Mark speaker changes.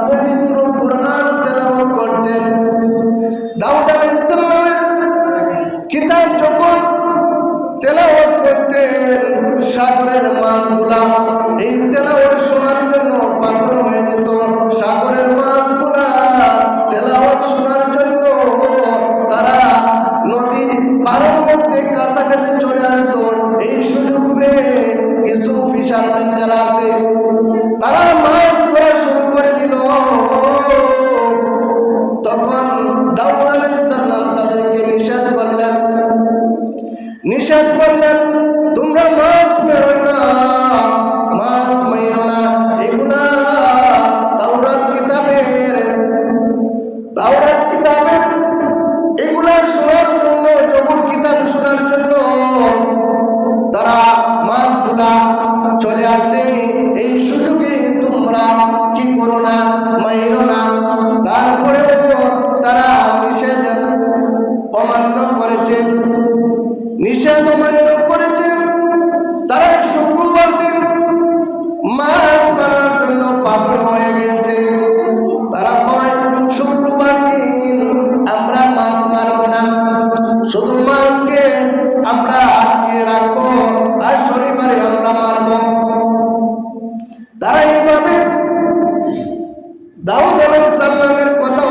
Speaker 1: পবিত্র কোরআন তেলাওয়াত করতেন। দাউদ আলাইহিস সালামের কিতাব যখন তেলাওয়াত করতেন, সাগরের মাছগুলা এই তেলাওয়াত শোনার জন্য পাগল হয়ে যেত। সাগরের মাছগুলা তেলাওয়াত শোনার জন্য তারা নদীর পাড়ের মধ্যে কাছাকাছি চলে আসতো। এই সুযোগ পেয়ে কিছু ফিশারম্যান যারা আছে তারা মাছ ধরা শুরু করে দিল। তখন দাউদ আলাইহিস সালাম তাদেরকে নিষেধ করলেন, তোমরা মাছ মেরোই না, মাছ মাইরো না। এগুলা তাওরাত কিতাবের এগুলা শোনার জন্য, জবুর কিতাব শোনার জন্য তারা মাছগুলা চলে আসে। এই সুযোগে তোমরা কি করো না, মাইরো না। তারপরেও তারা নিষেধ অমান্য করেছে। তারা শুক্রবার দিন মাছ মারার জন্য পাগল হয়ে গিয়েছে। তারা কয়, শুক্রবার দিন আমরা মাছ মারবো না, শুধু মাছকে আমরা আটকে রাখবো, আর শনিবারে আমরা মারবো। তারা এইভাবে দাউদ আলাইহিস সালামের কথা